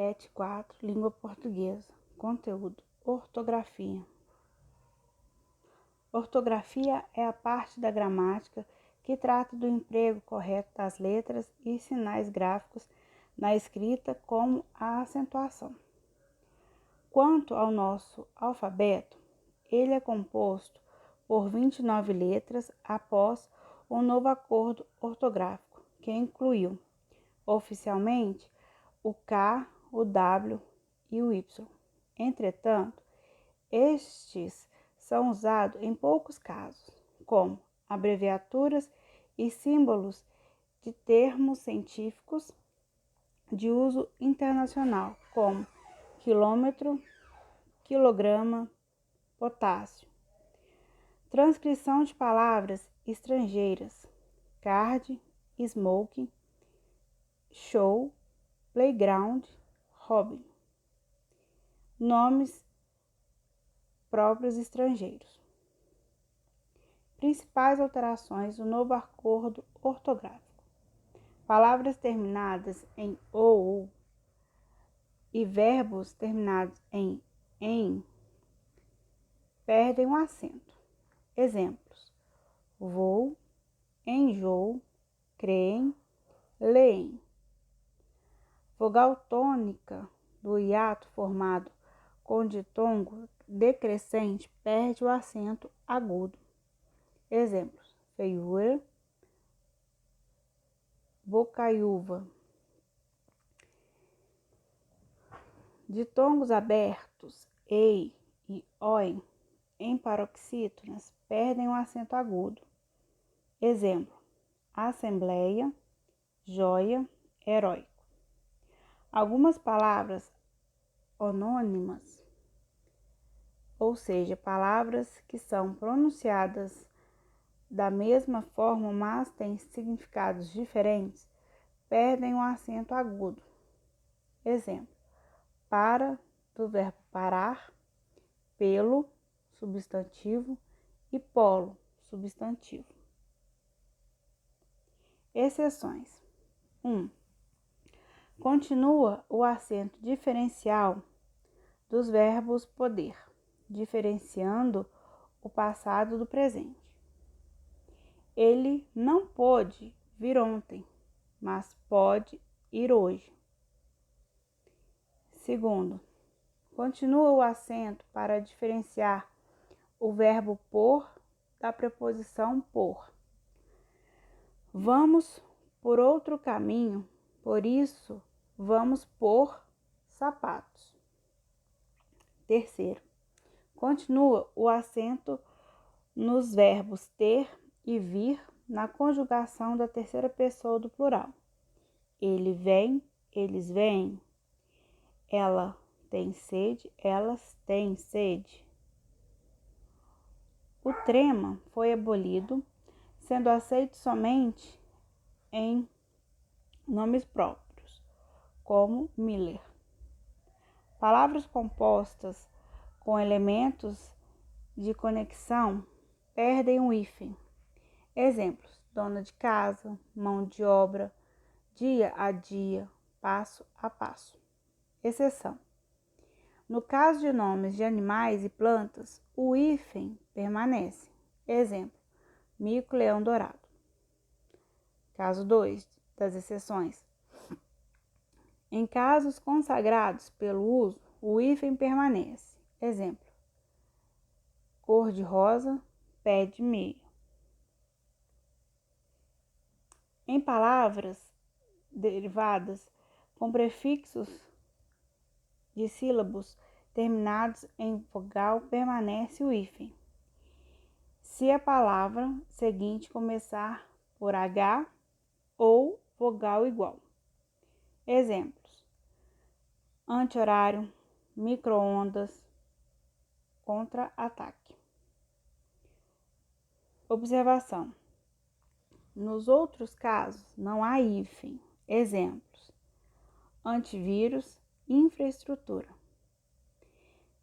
PET 4, Língua Portuguesa. Conteúdo: ortografia. Ortografia é a parte da gramática que trata do emprego correto das letras e sinais gráficos na escrita, como a acentuação. Quanto ao nosso alfabeto, ele é composto por 29 letras após o novo acordo ortográfico, que incluiu, oficialmente, o K, o W e o Y. Entretanto, estes são usados em poucos casos, como abreviaturas e símbolos de termos científicos de uso internacional, como quilômetro, quilograma, potássio. Transcrição de palavras estrangeiras: card, smoke, show, playground, hobby. Nomes próprios estrangeiros. Principais alterações do novo acordo ortográfico: palavras terminadas em ou e verbos terminados em perdem o acento. Exemplos: vou, enjoo, creem, leem. Vogal tônica do hiato formado com ditongo decrescente perde o acento agudo. Exemplos: feiura, bocaiúva. Ditongos abertos, ei e oi, em paroxítonas, perdem o acento agudo. Exemplo: assembleia, joia, heróico. Algumas palavras onônimas, ou seja, palavras que são pronunciadas da mesma forma, mas têm significados diferentes, perdem o acento agudo. Exemplo: para, do verbo parar, pelo, substantivo, e polo, substantivo. Exceções: 1. Continua o acento diferencial dos verbos poder, diferenciando o passado do presente. Ele não pôde vir ontem, mas pode ir hoje. 2. Continua o acento para diferenciar o verbo pôr da preposição por. Vamos por outro caminho, por isso vamos pôr sapatos. 3. Continua o acento nos verbos ter e vir na conjugação da terceira pessoa do plural. Ele vem, eles vêm. Ela tem sede, elas têm sede. O trema foi abolido, sendo aceito somente em nomes próprios, como Miller. Palavras compostas com elementos de conexão perdem o hífen. Exemplos: dona de casa, mão de obra, dia a dia, passo a passo. Exceção: no caso de nomes de animais e plantas, o hífen permanece. Exemplo: mico-leão dourado. Caso 2 das exceções: em casos consagrados pelo uso, o hífen permanece. Exemplo: cor de rosa, pé de meia. Em palavras derivadas com prefixos de sílabos terminados em vogal, permanece o hífen, se a palavra seguinte começar por H ou vogal igual. Exemplos: anti-horário, micro-ondas, contra-ataque. Observação: nos outros casos não há hífen. Exemplos: antivírus, infraestrutura.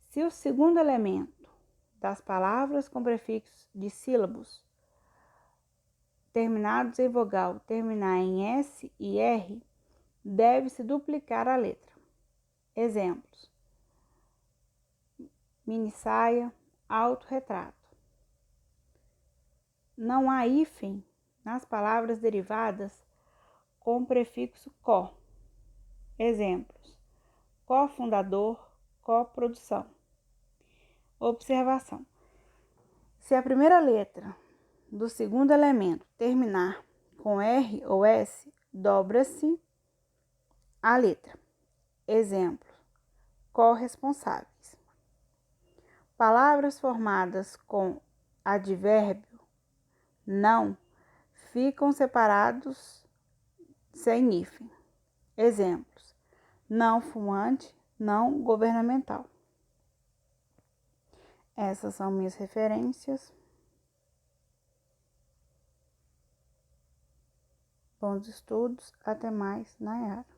Se o segundo elemento das palavras com prefixos de sílabos terminados em vogal terminar em S e R, deve-se duplicar a letra. Exemplos: mini saia, autorretrato. Não há hífen nas palavras derivadas com o prefixo co. Exemplos: cofundador, coprodução. Observação: se a primeira letra do segundo elemento terminar com R ou S, dobra-se a letra. Exemplo: corresponsáveis. Palavras formadas com advérbio não ficam separados sem hífen. Exemplos: não fumante, não governamental. Essas são minhas referências. Bons estudos. Até mais, Nayara.